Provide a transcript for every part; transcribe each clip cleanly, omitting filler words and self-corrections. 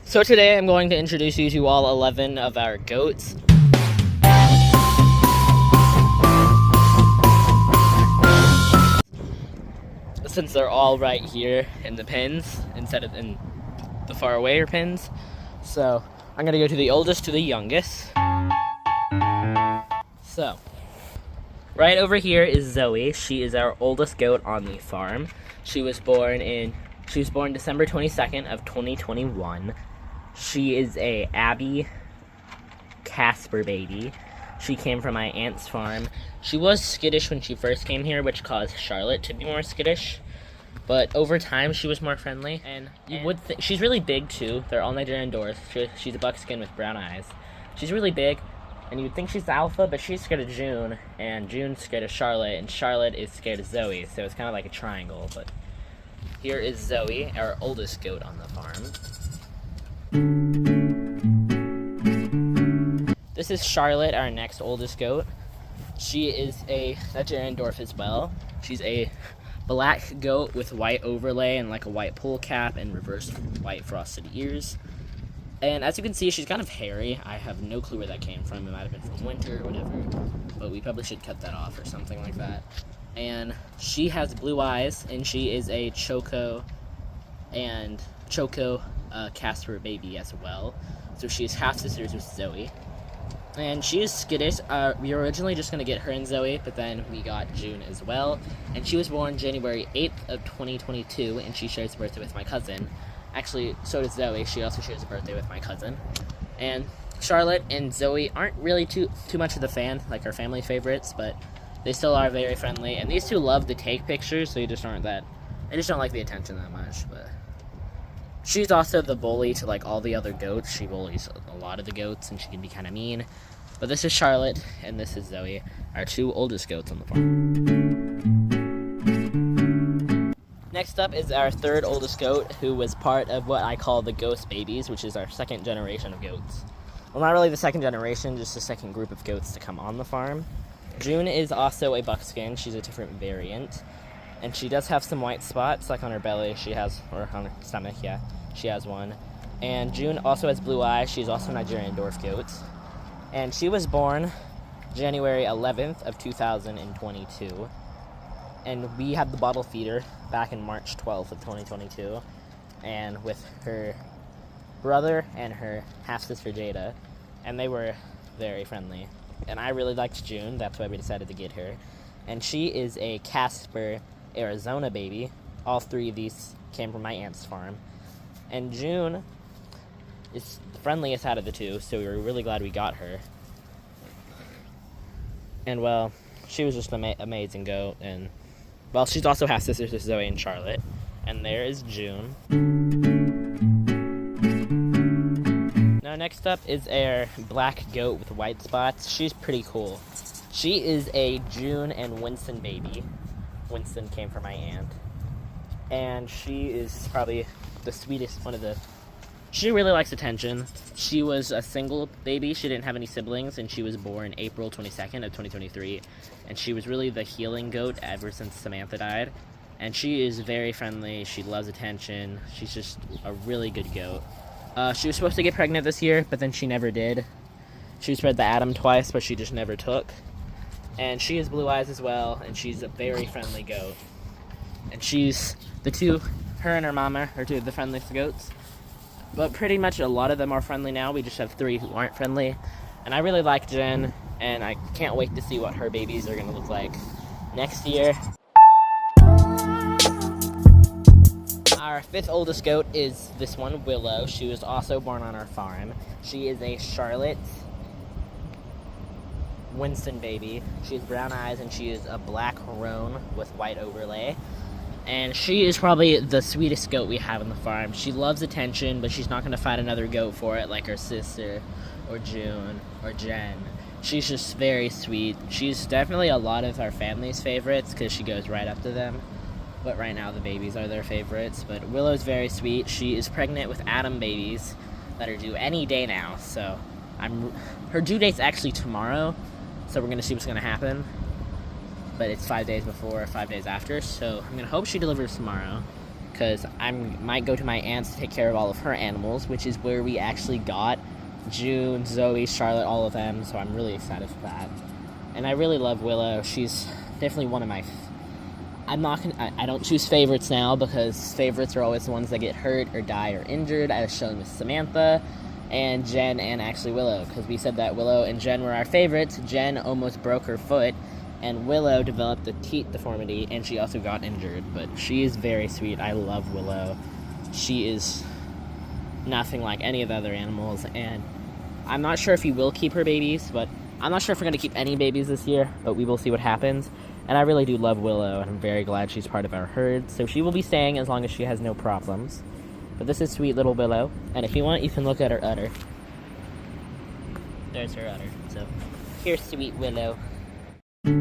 So today I'm going to introduce you to all 11 of our goats. Since they're all right here in the pens instead of in the far away pens. So I'm going to go to the oldest to the youngest. So right over here is Zoe. She is our oldest goat on the farm. She was born December 22nd of 2021. She is a Abby Casper baby. She came from my aunt's farm. She was skittish when she first came here, which caused Charlotte to be more skittish. But over time, she was more friendly. And you would think she's really big too. They're all Nigerian dwarfs. She's a buckskin with brown eyes. She's really big, and you'd think she's the alpha, but she's scared of June, and June's scared of Charlotte, and Charlotte is scared of Zoe. So it's kind of like a triangle. But here is Zoe, our oldest goat on the farm. This is Charlotte, our next oldest goat. She is a Nigerian dwarf as well. She's a black goat with white overlay and like a white pool cap and reverse white frosted ears. And as you can see, she's kind of hairy. I have no clue where that came from. It might have been from winter or whatever, but we probably should cut that off or something like that. And she has blue eyes, and she is a Choco Casper baby as well. So she is half sisters with Zoe. And she is skittish. We were originally just going to get her and Zoe, but then we got June as well. And she was born January 8th of 2022, and she shares a birthday with my cousin. Actually, so does Zoe. She also shares a birthday with my cousin. And Charlotte and Zoe aren't really too much of the fan, like our family favorites, but they still are very friendly. And these two love to take pictures, so they just don't like the attention that much. But she's also the bully to like all the other goats. She bullies a lot of the goats, and she can be kind of mean. But this is Charlotte, and this is Zoe, our two oldest goats on the farm. Next up is our third oldest goat, who was part of what I call the Ghost Babies, which is our second generation of goats. Well, not really the second generation, just the second group of goats to come on the farm. June is also a buckskin. She's a different variant. And she does have some white spots, like on her belly, or on her stomach, yeah, she has one. And June also has blue eyes. She's also a Nigerian dwarf goat. And she was born January 11th of 2022. And we had the bottle feeder back in March 12th of 2022. And with her brother and her half-sister Jada. And they were very friendly. And I really liked June, that's why we decided to get her. And she is a Casper Arizona baby. All three of these came from my aunt's farm. And June is the friendliest out of the two, so we were really glad we got her. And well, she was just an amazing goat. And well, she's also half sisters with Zoe and Charlotte. And there is June. Now next up is our black goat with white spots. She's pretty cool. She is a June and Winston baby. Winston came from my aunt. And she is probably the sweetest she really likes attention. She was a single baby. She didn't have any siblings, and she was born April 22nd of 2023. And she was really the healing goat ever since Samantha died. And she is very friendly. She loves attention. She's just a really good goat. She was supposed to get pregnant this year, but then she never did. She was fed the Adam twice, but she just never took. And she has blue eyes as well, and she's a very friendly goat. And her and her mama are two of the friendliest goats. But pretty much a lot of them are friendly now. We just have three who aren't friendly. And I really like Jen, and I can't wait to see what her babies are going to look like next year. Our fifth oldest goat is this one, Willow. She was also born on our farm. She is a Charlotte Winston baby. She has brown eyes, and she is a black roan with white overlay. And she is probably the sweetest goat we have on the farm. She loves attention, but she's not going to fight another goat for it like her sister or June or Jen. She's just very sweet. She's definitely a lot of our family's favorites because she goes right up to them. But right now the babies are their favorites. But Willow's very sweet. She is pregnant with Adam babies that are due any day now. So her due date's actually tomorrow. So we're going to see what's going to happen. But it's 5 days before, 5 days after, so I'm going to hope she delivers tomorrow. because I might go to my aunt's to take care of all of her animals, which is where we actually got June, Zoe, Charlotte, all of them, so I'm really excited for that. And I really love Willow. She's definitely one of my... I don't choose favorites now, because favorites are always the ones that get hurt or die or injured, as shown with Samantha and Jen and actually Willow, because we said that Willow and Jen were our favorites. Jen almost broke her foot, and Willow developed a teat deformity, and she also got injured, but she is very sweet. I love Willow. She is nothing like any of the other animals, and I'm not sure if we will keep her babies, but I'm not sure if we're going to keep any babies this year, but we will see what happens. And I really do love Willow, and I'm very glad she's part of our herd, so she will be staying as long as she has no problems. But this is sweet little Willow, and if you want, you can look at her udder. There's her udder. So here's sweet Willow. Okay,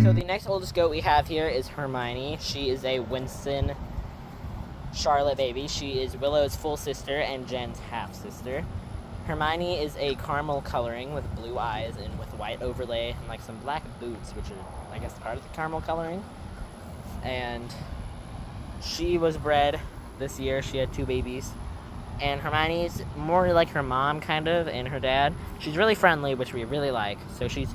so the next oldest goat we have here is Hermione. She is a Winston Charlotte baby. She is Willow's full sister and Jen's half-sister. Hermione is a caramel coloring with blue eyes and with white overlay and like some black boots, which are, I guess, part of the caramel coloring. And she was bred this year. She had 2 babies. And Hermione's more like her mom, kind of, and her dad. She's really friendly, which we really like. So she's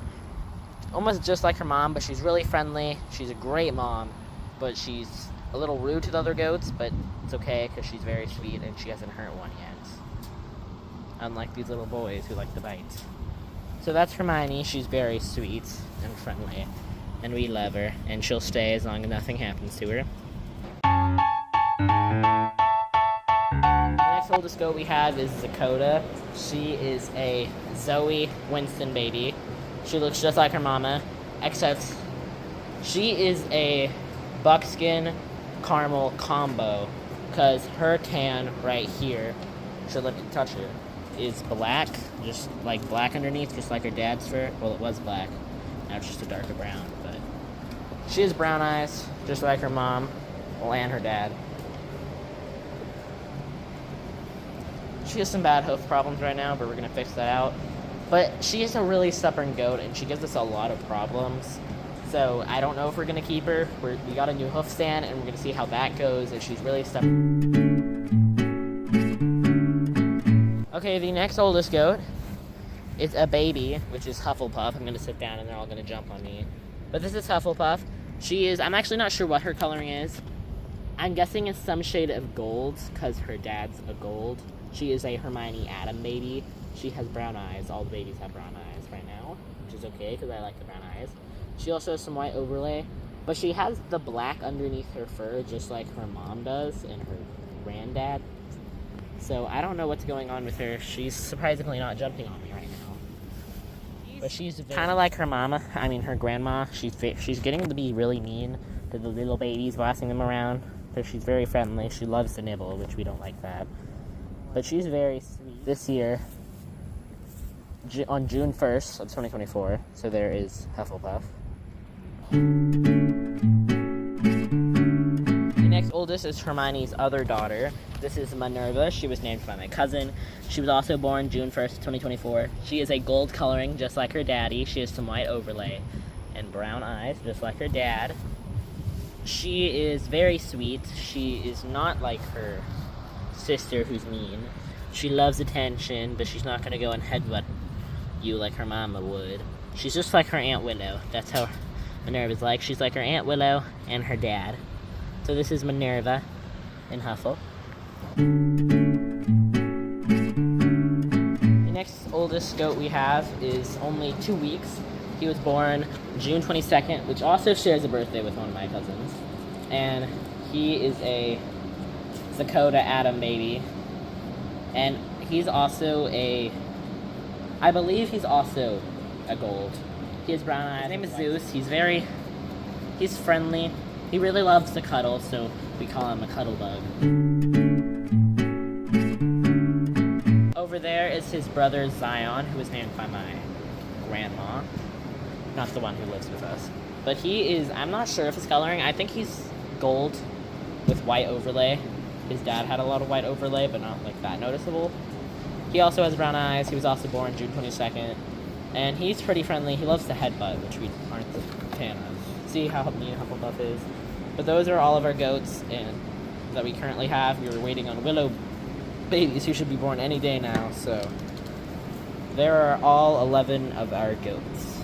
almost just like her mom, but she's really friendly. She's a great mom, but she's a little rude to the other goats, but it's okay because she's very sweet and she hasn't hurt one yet. Unlike these little boys who like to bite. So that's Hermione. She's very sweet and friendly, and we love her, and she'll stay as long as nothing happens to her. The next oldest goat we have is Dakota. She is a Zoe Winston baby. She looks just like her mama, except she is a buckskin caramel combo, because her tan right here, should let me touch it, is black, just like black underneath, just like her dad's fur. Well, it was black, now it's just a darker brown, but she has brown eyes, just like her mom, well, and her dad. She has some bad hoof problems right now, but we're gonna fix that out. But she is a really stubborn goat, and she gives us a lot of problems. So I don't know if we're gonna keep her. We got a new hoof stand, and we're gonna see how that goes, and she's really stubborn. Okay, the next oldest goat is a baby, which is Hufflepuff. I'm going to sit down and they're all going to jump on me. But this is Hufflepuff. I'm actually not sure what her coloring is. I'm guessing it's some shade of gold, because her dad's a gold. She is a Hermione Adam baby. She has brown eyes. All the babies have brown eyes right now, which is okay, because I like the brown eyes. She also has some white overlay, but she has the black underneath her fur, just like her mom does and her granddad. So I don't know what's going on with her. She's surprisingly not jumping on me right now. But she's kind of like her mama. I mean, her grandma. She's getting to be really mean to the little babies, bossing them around. But she's very friendly. She loves to nibble, which we don't like that. But she's very sweet. This year, on June 1st of 2024, so there is Hufflepuff. Oldest is Hermione's other daughter. This is Minerva. She was named by my cousin. She was also born June 1st, 2024. She is a gold coloring, just like her daddy. She has some white overlay and brown eyes, just like her dad. She is very sweet. She is not like her sister, who's mean. She loves attention, but she's not going to go and headbutt you like her mama would. She's just like her Aunt Willow. That's how Minerva's like. She's like her Aunt Willow and her dad. So this is Minerva in Huffle. The next oldest goat we have is only 2 weeks. He was born June 22nd, which also shares a birthday with one of my cousins. And he is a Dakota Adam baby. And he's also I believe he's also a gold. He has brown eyes. His name is Zeus. He's friendly. He really loves to cuddle, so we call him a cuddle bug. Over there is his brother Zion, who was named by my grandma. Not the one who lives with us. But he is, I'm not sure if his coloring, I think he's gold with white overlay. His dad had a lot of white overlay, but not like that noticeable. He also has brown eyes. He was also born June 22nd. And he's pretty friendly. He loves to headbutt, which we aren't a fan of. See how mean Hufflepuff is? But those are all of our goats and that we currently have. We were waiting on Willow babies who should be born any day now, so there are all 11 of our goats.